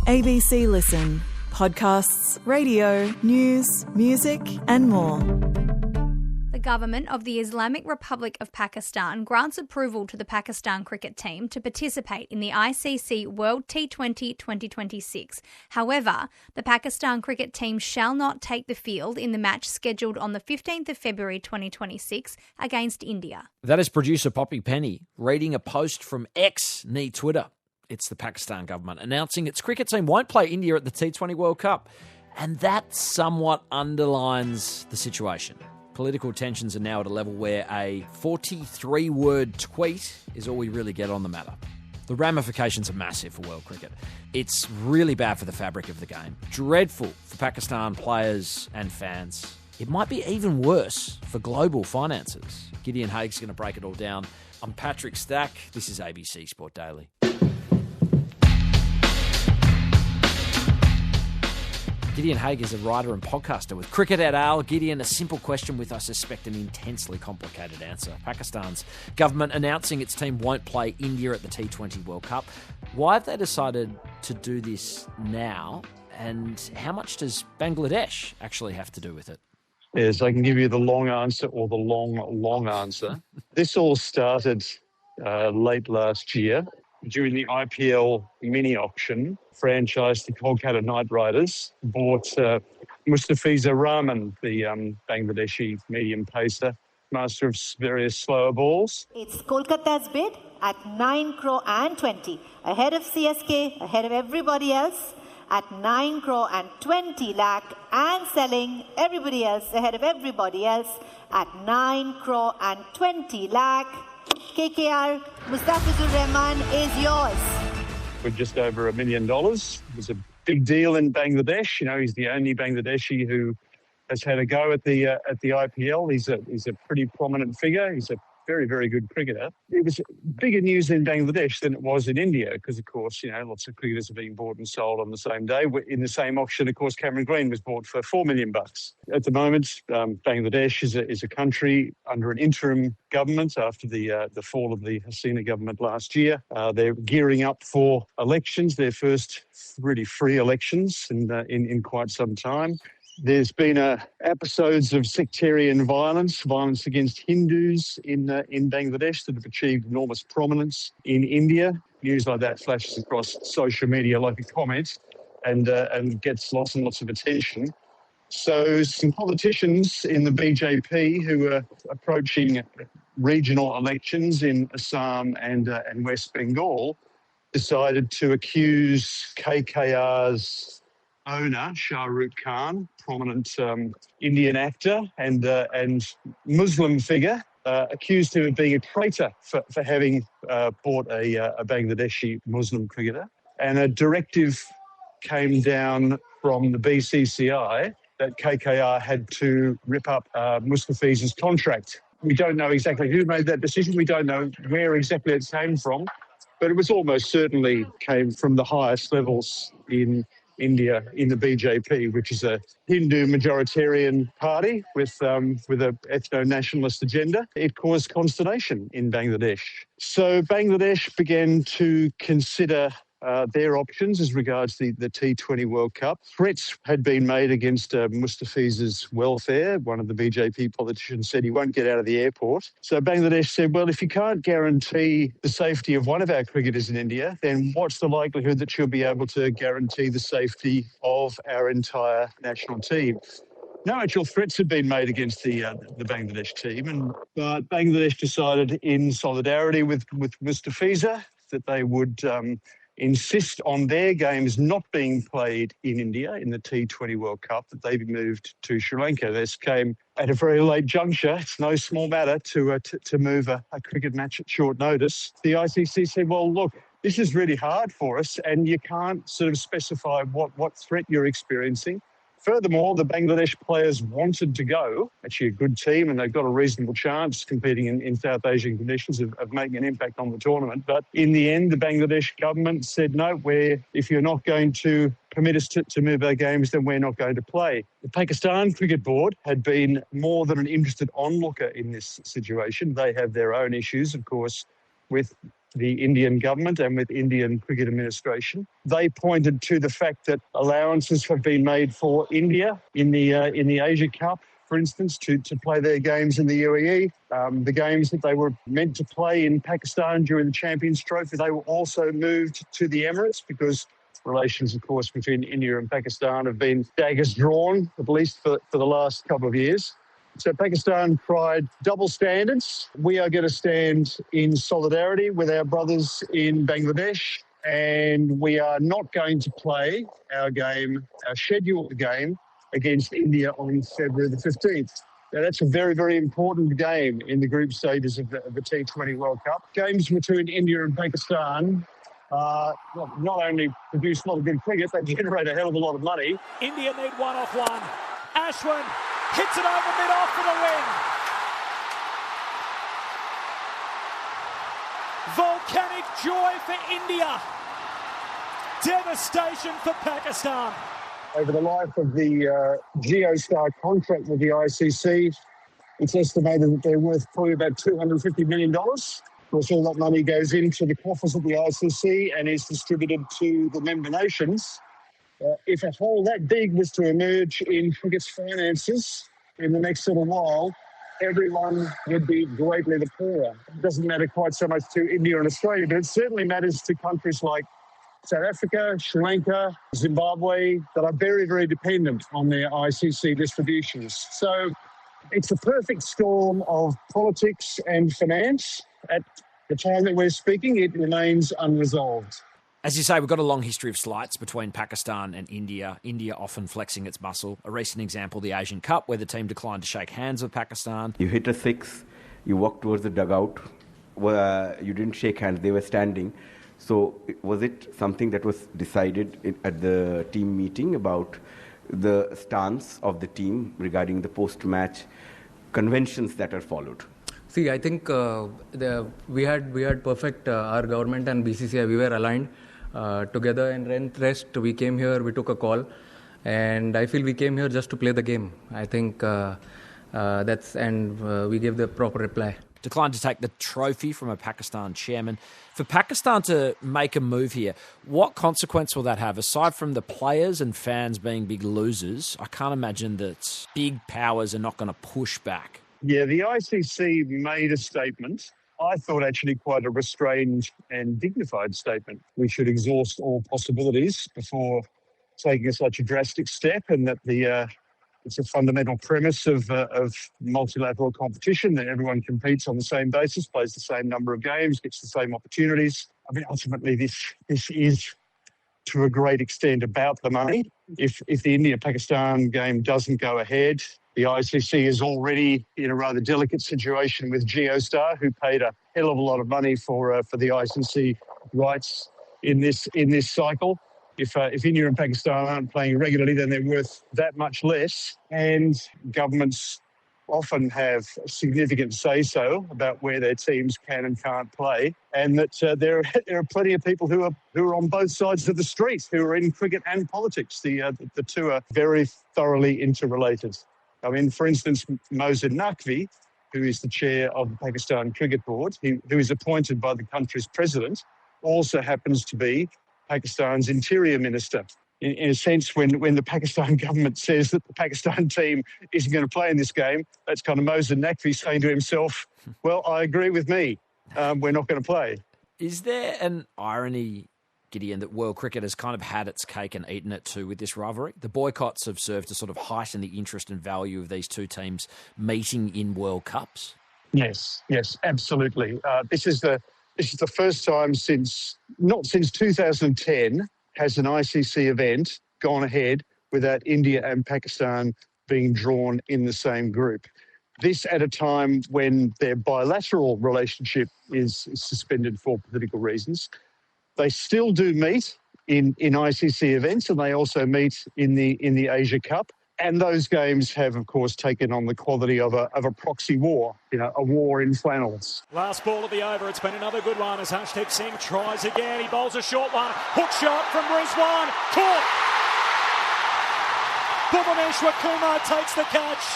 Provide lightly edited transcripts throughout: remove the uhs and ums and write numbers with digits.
ABC Listen. Podcasts, radio, news, music and more. The government of the Islamic Republic of Pakistan grants approval to the Pakistan cricket team to participate in the ICC World T20 2026. However, the Pakistan cricket team shall not take the field in the match scheduled on the 15th of February 2026 against India. That is producer Poppy Penny reading a post from X, knee Twitter. It's the Pakistan government announcing its cricket team won't play India at the T20 World Cup. And that somewhat underlines the situation. Political tensions are now at a level where a 43-word tweet is all we really get on the matter. The ramifications are massive for world cricket. It's really bad for the fabric of the game. Dreadful for Pakistan players and fans. It might be even worse for global finances. Gideon Haigh going to break it all down. I'm Patrick Stack. This is ABC Sport Daily. Gideon Haigh is a writer and podcaster with Cricket et al. Gideon, a simple question with, I suspect, an intensely complicated answer. Pakistan's government announcing its team won't play India at the T20 World Cup. Why have they decided to do this now? And how much does Bangladesh actually have to do with it? Yes, I can give you the long answer or the long answer. This all started late last year during the IPL mini auction. Franchise, the Kolkata Knight Riders, bought Mustafiza Rahman, the Bangladeshi medium pacer, master of various slower balls. It's Kolkata's bid at 9 crore and 20, ahead of CSK, ahead of everybody else, at 9 crore and 20 lakh, and selling everybody else ahead of everybody else at 9 crore and 20 lakh. KKR, Mustafizur Rahman is yours. For just over $1 million. It was a big deal in Bangladesh. You know, he's the only Bangladeshi who has had a go at the IPL. He's a pretty prominent figure. He's a very, very good cricketer. It was bigger news in Bangladesh than it was in India because, of course, you know, lots of cricketers are being bought and sold on the same day. In the same auction, of course, Cameron Green was bought for $4 million. At the moment, Bangladesh is a country under an interim government after the fall of the Hasina government last year. They're gearing up for elections, their first really free elections in quite some time. There's been episodes of sectarian violence against Hindus in Bangladesh that have achieved enormous prominence in India. News like that flashes across social media like a comet and gets lots and lots of attention. So some politicians in the BJP who are approaching regional elections in Assam and West Bengal decided to accuse KKR's owner, Shah Rukh Khan, prominent Indian actor and Muslim figure, accused him of being a traitor for having bought a Bangladeshi Muslim cricketer. And a directive came down from the BCCI that KKR had to rip up Mustafiza's contract. We don't know exactly who made that decision. We don't know where exactly it came from, but it was almost certainly came from the highest levels in India, in the BJP, which is a Hindu majoritarian party with an ethno-nationalist agenda. It caused consternation in Bangladesh. So Bangladesh began to consider their options as regards the T20 World Cup. Threats had been made against Mustafiza's welfare. One of the BJP politicians said he won't get out of the airport. So Bangladesh said, well, if you can't guarantee the safety of one of our cricketers in India, then what's the likelihood that you'll be able to guarantee the safety of our entire national team? No actual threats had been made against the Bangladesh team, but Bangladesh decided in solidarity with Mustafiza that they would insist on their games not being played in India in the T20 World Cup, that they be moved to Sri Lanka. This came at a very late juncture. It's no small matter to move a cricket match at short notice. The ICC said, well, look, this is really hard for us and you can't sort of specify what threat you're experiencing. Furthermore, the Bangladesh players wanted to go. Actually, a good team, and they've got a reasonable chance competing in South Asian conditions of making an impact on the tournament. But in the end, the Bangladesh government said, no, if you're not going to permit us to move our games, then we're not going to play. The Pakistan Cricket Board had been more than an interested onlooker in this situation. They have their own issues, of course, with the Indian government and with Indian cricket administration. They pointed to the fact that allowances have been made for India in the Asia Cup, for instance, to play their games in the UAE. The games that they were meant to play in Pakistan during the Champions Trophy, they were also moved to the Emirates because relations, of course, between India and Pakistan have been daggers drawn, at least for the last couple of years. So Pakistan cried double standards. We are going to stand in solidarity with our brothers in Bangladesh, and we are not going to play our scheduled game against India on February the 15th. Now, that's a very, very important game in the group stages of the T20 World Cup. Games between India and Pakistan not only produce a lot of good cricket, they generate a hell of a lot of money. India need one off one. Ashwin hits it over mid-off for the win. Volcanic joy for India. Devastation for Pakistan. Over the life of the GeoStar contract with the ICC, it's estimated that they're worth probably about $250 million. Of course, all that money goes into the coffers of the ICC and is distributed to the member nations. If a hole that big was to emerge in cricket's finances in the next little while, everyone would be greatly the poorer. It doesn't matter quite so much to India and Australia, but it certainly matters to countries like South Africa, Sri Lanka, Zimbabwe, that are very, very dependent on their ICC distributions. So it's a perfect storm of politics and finance. At the time that we're speaking, it remains unresolved. As you say, we've got a long history of slights between Pakistan and India, India often flexing its muscle. A recent example, the Asian Cup, where the team declined to shake hands with Pakistan. You hit a six, you walk towards the dugout, you didn't shake hands, they were standing. So was it something that was decided at the team meeting about the stance of the team regarding the post-match conventions that are followed? See, I think we had perfect, our government and BCCI, we were aligned together, and rest we came here, we took a call, and I feel we came here just to play the game. I think we gave the proper reply. Declined to take the trophy from a Pakistan chairman. For Pakistan to make a move here, what consequence will that have? Aside from the players and fans being big losers, I can't imagine that big powers are not going to push back. Yeah, the ICC made a statement. I thought actually quite a restrained and dignified statement. We should exhaust all possibilities before taking such a drastic step, and that it's a fundamental premise of multilateral competition that everyone competes on the same basis, plays the same number of games, gets the same opportunities. I mean, ultimately, this is to a great extent about the money. If the India-Pakistan game doesn't go ahead, the ICC is already in a rather delicate situation with GeoStar, who paid a hell of a lot of money for the ICC rights in this cycle. If India and Pakistan aren't playing regularly, then they're worth that much less. And governments often have significant say-so about where their teams can and can't play. And that there are plenty of people who are on both sides of the street, who are in cricket and politics. The two are very thoroughly interrelated. I mean, for instance, Mohsin Naqvi, who is the chair of the Pakistan Cricket Board, who is appointed by the country's president, also happens to be Pakistan's interior minister. In a sense, when the Pakistan government says that the Pakistan team isn't going to play in this game, that's kind of Mohsin Naqvi saying to himself, well, I agree with me. We're not going to play. Is there an irony, Gideon, that world cricket has kind of had its cake and eaten it too with this rivalry? The boycotts have served to sort of heighten the interest and value of these two teams meeting in World Cups. Yes, absolutely. This is the first time since 2010 has an ICC event gone ahead without India and Pakistan being drawn in the same group. This at a time when their bilateral relationship is suspended for political reasons. They still do meet in ICC events, and they also meet in the Asia Cup. And those games have, of course, taken on the quality of a proxy war, a war in flannels. Last ball of the over. It's been another good one as Harshdeep Singh tries again. He bowls a short one. Hook shot from Rizwan. Caught. Bhuvaneshwar Kumar takes the catch.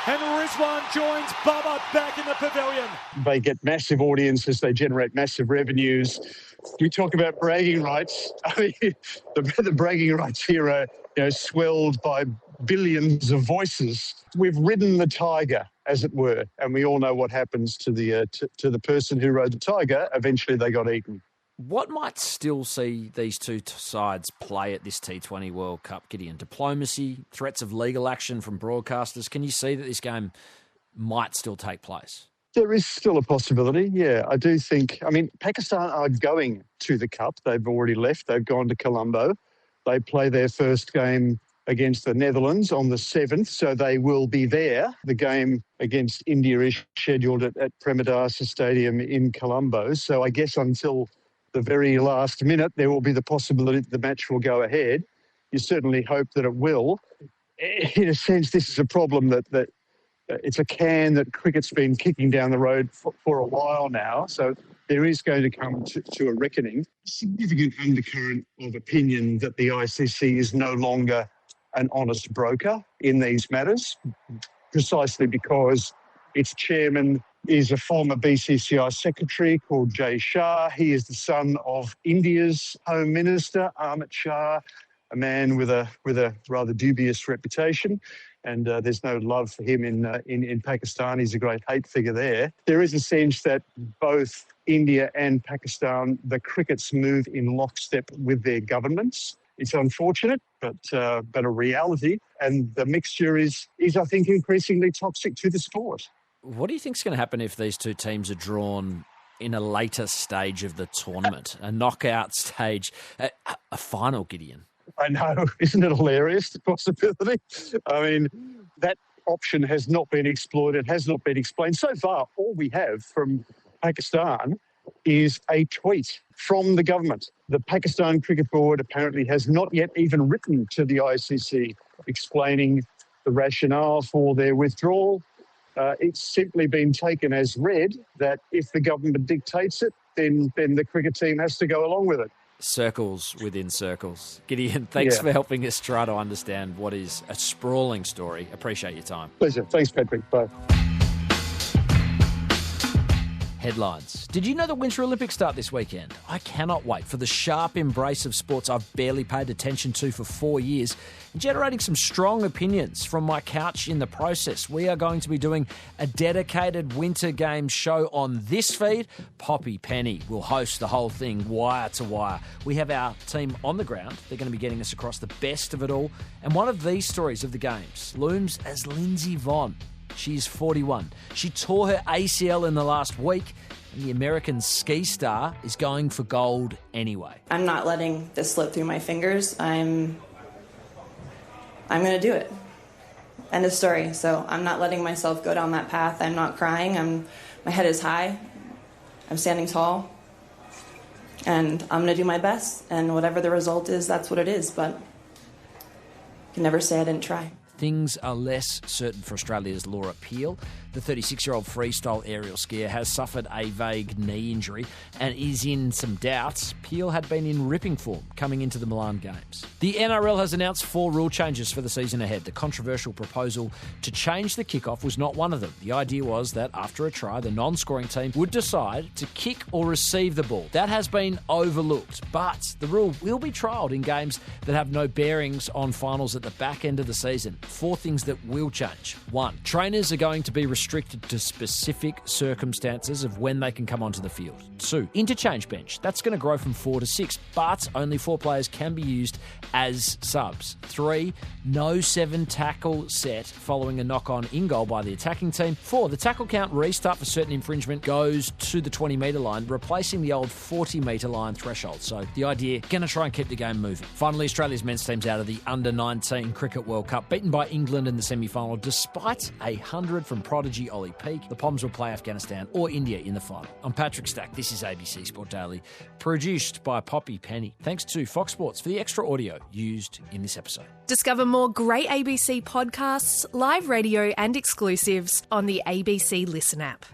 and Rizwan joins Bubba back in the pavilion. They get massive audiences, they generate massive revenues. We talk about bragging rights. I mean, the bragging rights here are swelled by billions of voices. We've ridden the tiger, as it were, and we all know what happens to the person who rode the tiger. Eventually they got eaten. What might still see these two sides play at this T20 World Cup, Gideon? Diplomacy, threats of legal action from broadcasters. Can you see that this game might still take place? There is still a possibility, yeah. I do think, Pakistan are going to the Cup. They've already left. They've gone to Colombo. They play their first game against the Netherlands on the 7th, so they will be there. The game against India is scheduled at Premadasa Stadium in Colombo. So I guess until the very last minute, there will be the possibility that the match will go ahead. You certainly hope that it will. In a sense, this is a problem that it's a can that cricket's been kicking down the road for a while now. So there is going to come to a reckoning. Significant undercurrent of opinion that the ICC is no longer an honest broker in these matters, precisely because its chairman is a former BCCI secretary called Jay Shah. He is the son of India's Home Minister, Amit Shah, a man with a rather dubious reputation. And there's no love for him in Pakistan. He's a great hate figure there. There is a sense that both India and Pakistan, the crickets move in lockstep with their governments. It's unfortunate, but a reality. And the mixture is I think, increasingly toxic to the sport. What do you think is going to happen if these two teams are drawn in a later stage of the tournament, a knockout stage, a final, Gideon? I know. Isn't it hilarious, the possibility? That option has not been exploited, has not been explained. So far, all we have from Pakistan is a tweet from the government. The Pakistan Cricket Board apparently has not yet even written to the ICC explaining the rationale for their withdrawal. It's simply been taken as read that if the government dictates it, then the cricket team has to go along with it. Circles within circles. Gideon, thanks for helping us try to understand what is a sprawling story. Appreciate your time. Pleasure. Thanks, Patrick. Bye. Headlines. Did you know the Winter Olympics start this weekend? I cannot wait for the sharp embrace of sports I've barely paid attention to for 4 years and generating some strong opinions from my couch in the process. We are going to be doing a dedicated Winter Games show on this feed. Poppy Penny will host the whole thing wire to wire. We have our team on the ground. They're going to be getting us across the best of it all. And one of these stories of the Games looms as Lindsay Vonn. She's 41. She tore her ACL in the last week, and the American ski star is going for gold anyway. I'm not letting this slip through my fingers. I'm going to do it. End of story. So I'm not letting myself go down that path. I'm not crying. My head is high. I'm standing tall. And I'm going to do my best. And whatever the result is, that's what it is. But you can never say I didn't try. Things are less certain for Australia's Laura Peel. The 36-year-old freestyle aerial skier has suffered a vague knee injury and is in some doubts. Peel had been in ripping form coming into the Milan Games. The NRL has announced 4 rule changes for the season ahead. The controversial proposal to change the kickoff was not one of them. The idea was that after a try, the non-scoring team would decide to kick or receive the ball. That has been overlooked, but the rule will be trialled in games that have no bearings on finals at the back end of the season. 4 things that will change. 1. Trainers are going to be restricted to specific circumstances of when they can come onto the field. 2. Interchange bench. That's going to grow from 4 to 6, but only 4 players can be used as subs. 3. No 7 tackle set following a knock-on in goal by the attacking team. 4. The tackle count restart for certain infringement goes to the 20-metre line, replacing the old 40-metre line threshold. So the idea, going to try and keep the game moving. Finally, Australia's men's team's out of the Under-19 Cricket World Cup, beaten by England in the semi-final despite a 100 from prodigy Ollie Peake. The Poms will play Afghanistan or India in the final. I'm Patrick Stack. This is ABC Sport Daily, produced by Poppy Penny. Thanks to Fox Sports for the extra audio used in this episode. Discover more great ABC podcasts, live radio and exclusives on the ABC Listen app.